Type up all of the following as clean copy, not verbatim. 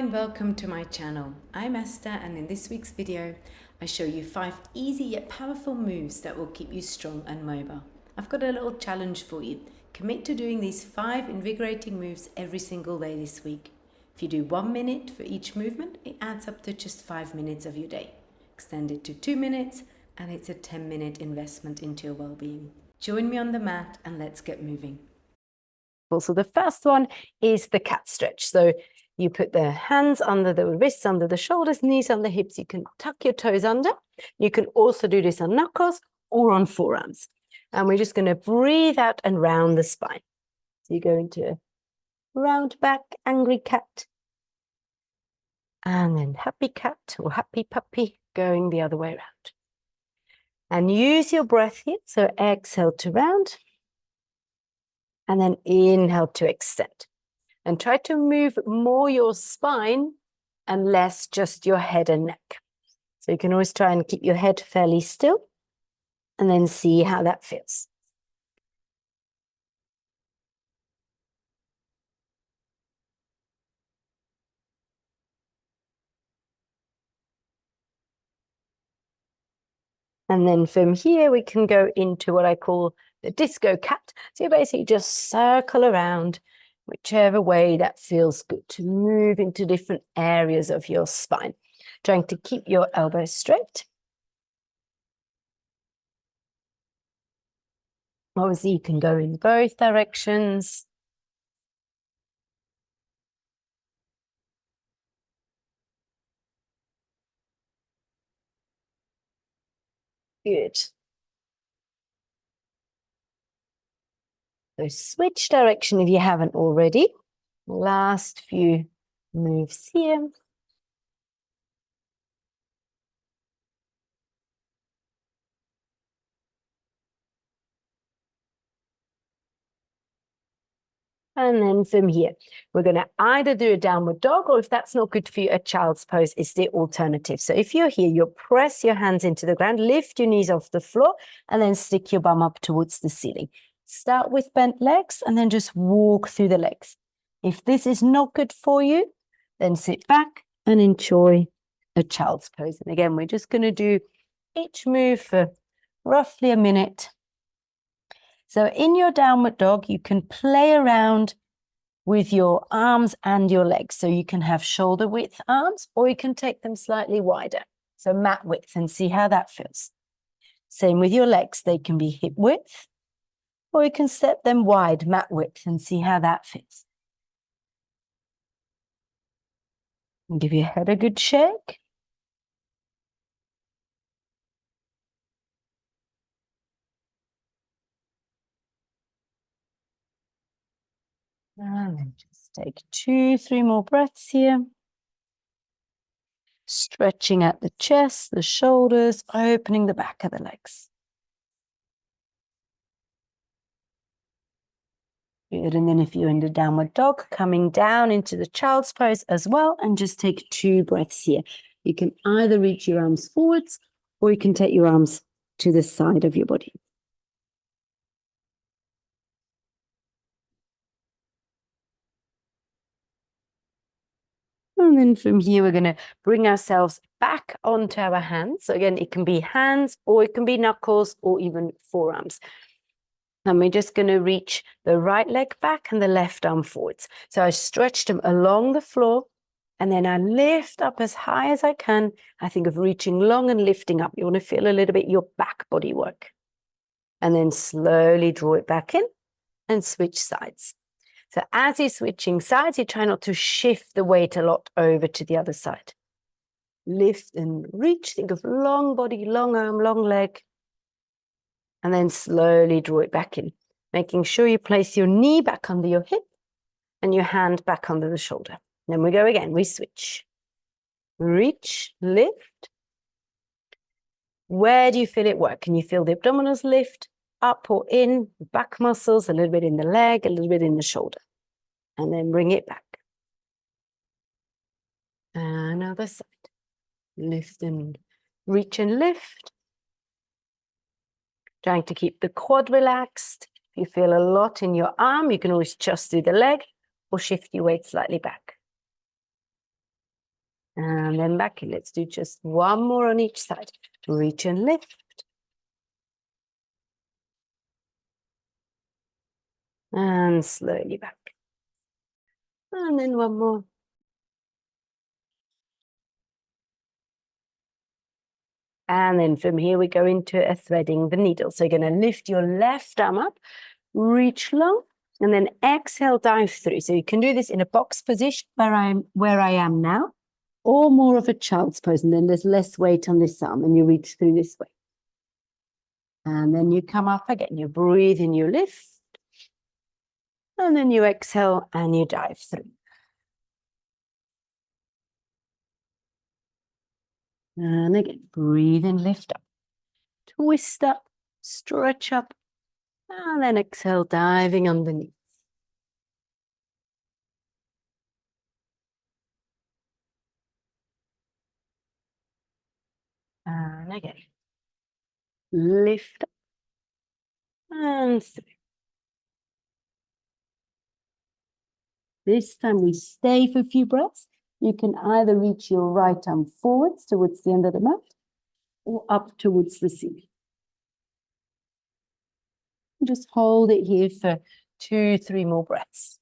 and welcome to my channel. I'm Esther, and in this week's video I show you 5 easy yet powerful moves that will keep you strong and mobile. I've got a little challenge for you. Commit to doing these 5 invigorating moves every single day this week. If you do 1 minute for each movement, it adds up to just 5 minutes of your day. Extend it to 2 minutes and it's a 10-minute investment into your well-being. Join me on the mat and let's get moving. So the first one is the cat stretch. So you put the hands under the wrists, under the shoulders, knees on the hips. You can tuck your toes under. You can also do this on knuckles or on forearms. And we're just going to breathe out and round the spine. So you go into a round back, angry cat. And then happy cat or happy puppy going the other way around. And use your breath here. So exhale to round. And then inhale to extend. And try to move more your spine and less just your head and neck. So you can always try and keep your head fairly still and then see how that feels. And then from here, we can go into what I call the disco cat. So you basically just circle around whichever way that feels good to move into different areas of your spine. Trying to keep your elbows straight. Obviously, you can go in both directions. Good. So switch direction if you haven't already. Last few moves here. And then from here, we're going to either do a downward dog, or if that's not good for you, a child's pose is the alternative. So if you're here, you'll press your hands into the ground, lift your knees off the floor, and then stick your bum up towards the ceiling. Start with bent legs and then just walk through the legs. If this is not good for you, then sit back and enjoy a child's pose. And again, we're just going to do each move for roughly a minute. So in your downward dog, you can play around with your arms and your legs. So you can have shoulder width arms, or you can take them slightly wider. So mat width, and see how that feels. Same with your legs. They can be hip width, or you can step them wide, mat width, and see how that feels. And give your head a good shake. And then just take 2-3 more breaths here. Stretching out the chest, the shoulders, opening the back of the legs. Good. And then if you're in the downward dog, coming down into the child's pose as well, and just take 2 breaths here. You can either reach your arms forwards, or you can take your arms to the side of your body. And then from here, we're going to bring ourselves back onto our hands. So again, it can be hands, or it can be knuckles, or even forearms. And we're just going to reach the right leg back and the left arm forwards. So I stretch them along the floor, and then I lift up as high as I can. I think of reaching long and lifting up. You want to feel a little bit your back body work. And then slowly draw it back in and switch sides. So as you're switching sides, you try not to shift the weight a lot over to the other side. Lift and reach. Think of long body, long arm, long leg. And then slowly draw it back in, making sure you place your knee back under your hip and your hand back under the shoulder. Then we go again. We switch. Reach, lift. Where do you feel it work? Can you feel the abdominals lift? Up or in, back muscles, a little bit in the leg, a little bit in the shoulder. And then bring it back. Another side. Lift and reach and lift. Trying to keep the quad relaxed. If you feel a lot in your arm, you can always just do the leg or shift your weight slightly back. And then back. Let's do just one more on each side. Reach and lift. And slowly back. And then one more. And then from here, we go into a threading the needle. So you're going to lift your left arm up, reach long, and then exhale, dive through. So you can do this in a box position where I am now, or more of a child's pose. And then there's less weight on this arm and you reach through this way. And then you come up again. You breathe in, you lift. And then you exhale and you dive through. And again, breathe in, lift up. Twist up, stretch up, and then exhale, diving underneath. And again, lift up and through. This time we stay for a few breaths. You can either reach your right arm forwards towards the end of the mat or up towards the ceiling. Just hold it here for 2-3 more breaths.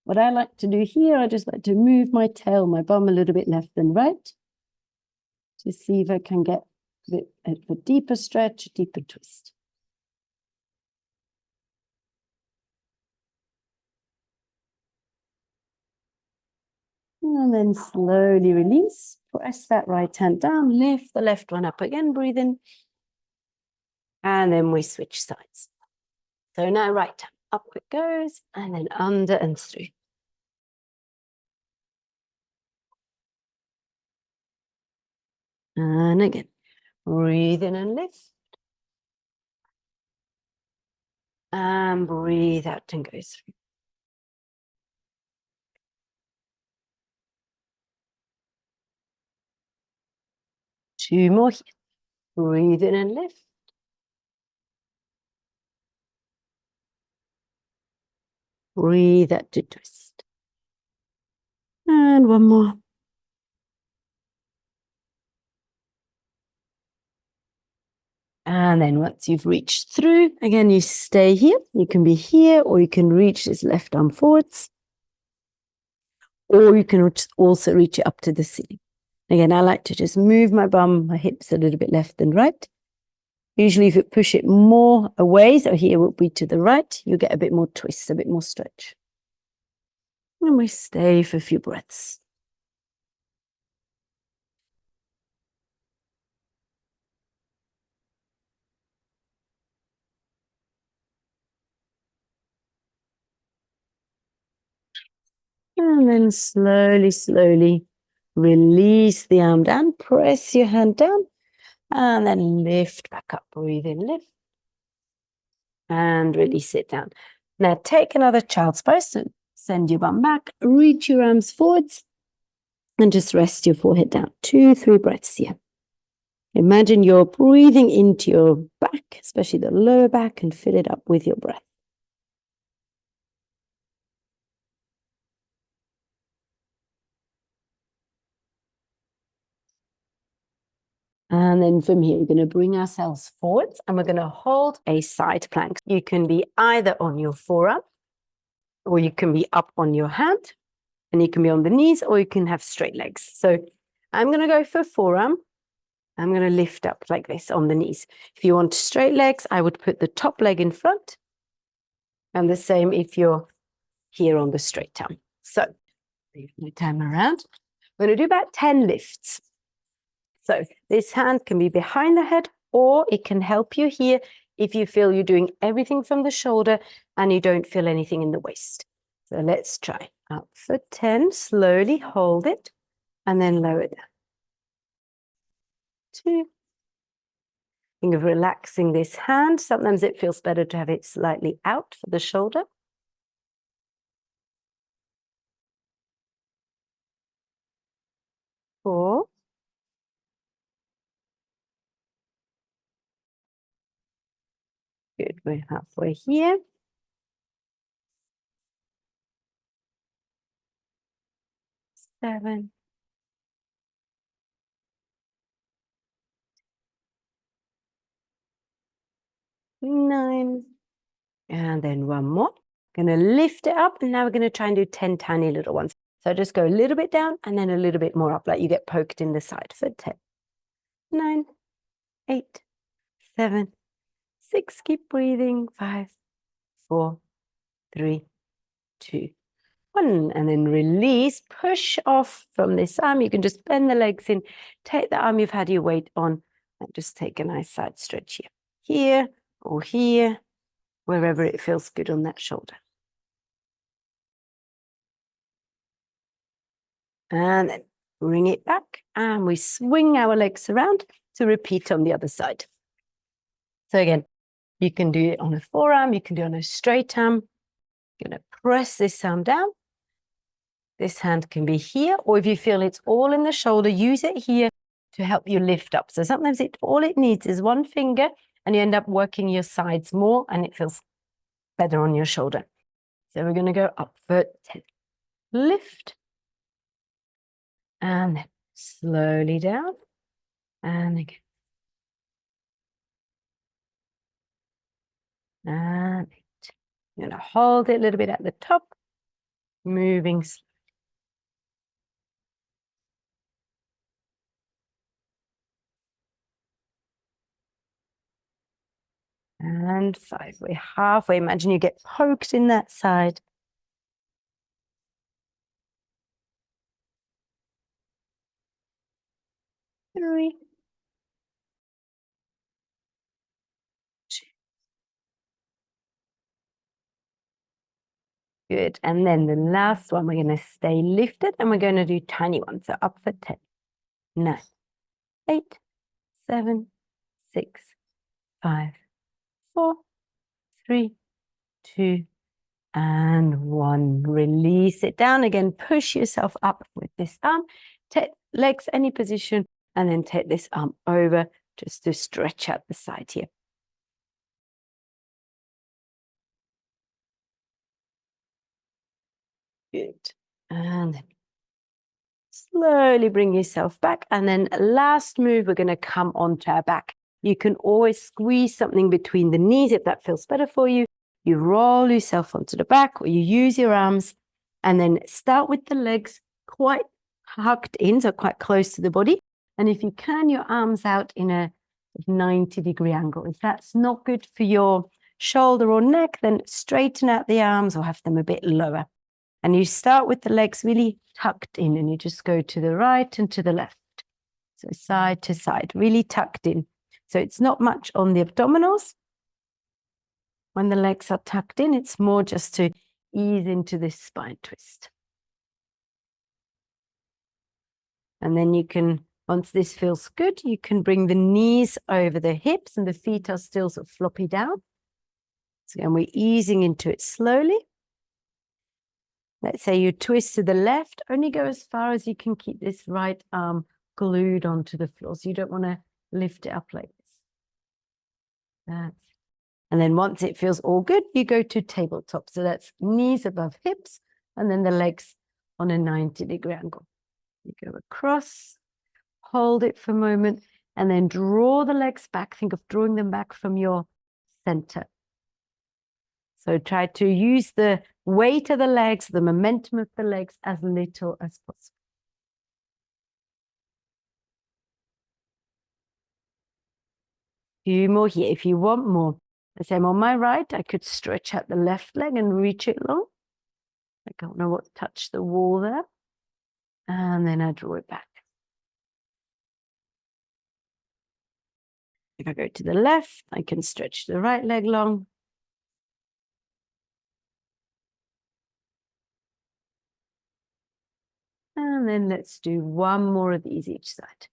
What I like to do here, I just like to move my tail, my bum a little bit left and right to see if I can get a deeper stretch, a deeper twist. And then slowly release. Press that right hand down, lift the left one up again, breathe in. And then we switch sides. So now right hand, up it goes, and then under and through. And again, breathe in and lift. And breathe out and go through. Two more here. Breathe in and lift. Breathe out to twist. And one more. And then once you've reached through, again, you stay here. You can be here, or you can reach this left arm forwards. Or you can also reach it up to the ceiling. Again, I like to just move my bum, my hips a little bit left and right. Usually if you push it more away, so here will be to the right, you get a bit more twist, a bit more stretch. And we stay for a few breaths. And then slowly, slowly release the arm down, press your hand down, and then lift back up. Breathe in, lift, and release it down. Now take another child's pose. So send your bum back, reach your arms forwards, and just rest your forehead down. 2-3 breaths here. Imagine you're breathing into your back, especially the lower back, and fill it up with your breath. And then from here, we're going to bring ourselves forwards and we're going to hold a side plank. You can be either on your forearm, or you can be up on your hand, and you can be on the knees, or you can have straight legs. So I'm going to go for forearm. I'm going to lift up like this on the knees. If you want straight legs, I would put the top leg in front. And the same if you're here on the straight arm. So we turn around. We're going to do about 10 lifts. So this hand can be behind the head, or it can help you here if you feel you're doing everything from the shoulder and you don't feel anything in the waist. So let's try. Up for 10, slowly hold it, and then lower it down. 2. Think of relaxing this hand. Sometimes it feels better to have it slightly out for the shoulder. 4. Good, we're halfway here. 7. 9. And then one more. Going to lift it up, and now we're going to try and do 10 tiny little ones. So just go a little bit down and then a little bit more up, like you get poked in the side for 10. 9, 8, 7, 6. Keep breathing. 5, 4, 3, 2, 1. And then release. Push off from this arm. You can just bend the legs in. Take the arm you've had your weight on, and just take a nice side stretch here. Here or here, wherever it feels good on that shoulder. And then bring it back, and we swing our legs around to repeat on the other side. So again, you can do it on a forearm, you can do it on a straight arm. You're going to press this arm down. This hand can be here, or if you feel it's all in the shoulder, use it here to help you lift up. So sometimes all it needs is one finger, and you end up working your sides more, and it feels better on your shoulder. So we're going to go up for 10. Lift. And then slowly down. And again. And you're going to hold it a little bit at the top. Moving. And 5. We're halfway. Imagine you get poked in that side. 3. 2. Good. And then the last one, we're going to stay lifted, and we're going to do tiny ones. So up for 10. 9, 8, 7, 6, 5, 4, 3, 2, and 1. Release it down again. Push yourself up with this arm. Take legs any position, and then take this arm over just to stretch out the side here. Good. And then slowly bring yourself back. And then last move, we're going to come onto our back. You can always squeeze something between the knees if that feels better for you. You roll yourself onto the back, or you use your arms, and then start with the legs quite tucked in, so quite close to the body. And if you can, your arms out in a 90-degree angle. If that's not good for your shoulder or neck, then straighten out the arms or have them a bit lower. And you start with the legs really tucked in, and you just go to the right and to the left. So side to side, really tucked in. So it's not much on the abdominals. When the legs are tucked in, it's more just to ease into this spine twist. And then you can, once this feels good, you can bring the knees over the hips, and the feet are still sort of floppy down. So again, we're easing into it slowly. Let's say you twist to the left, only go as far as you can keep this right arm glued onto the floor. So you don't want to lift it up like this. And then once it feels all good, you go to tabletop. So that's knees above hips, and then the legs on a 90-degree angle. You go across, hold it for a moment, and then draw the legs back. Think of drawing them back from your center. So try to use the weight of the legs, the momentum of the legs as little as possible. Few more here. If you want more, let's say I'm on my right, I could stretch out the left leg and reach it long. I don't know what touch the wall there. And then I draw it back. If I go to the left, I can stretch the right leg long. And then let's do one more of these each side.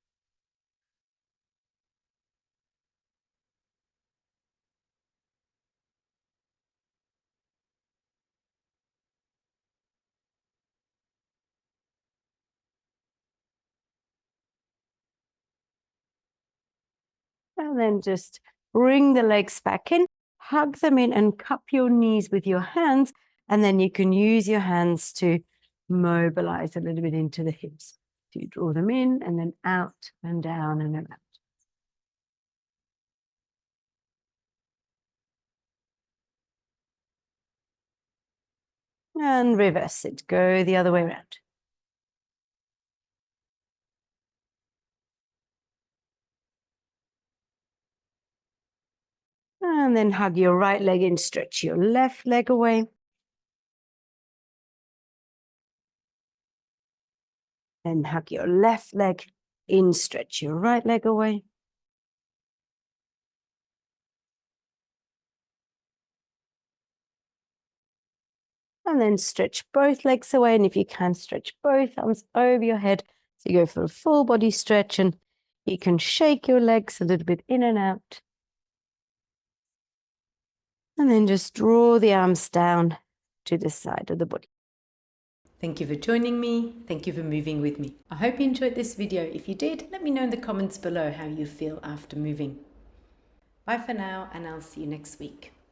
And then just bring the legs back in, hug them in, and cup your knees with your hands. And then you can use your hands to mobilize a little bit into the hips. So you draw them in and then out and down and around. And reverse it. Go the other way around. And then hug your right leg in, stretch your left leg away. Then hug your left leg in, stretch your right leg away. And then stretch both legs away. And if you can, stretch both arms over your head. So you go for a full body stretch, and you can shake your legs a little bit in and out. And then just draw the arms down to the side of the body. Thank you for joining me. Thank you for moving with me. I hope you enjoyed this video. If you did, let me know in the comments below how you feel after moving. Bye for now, and I'll see you next week.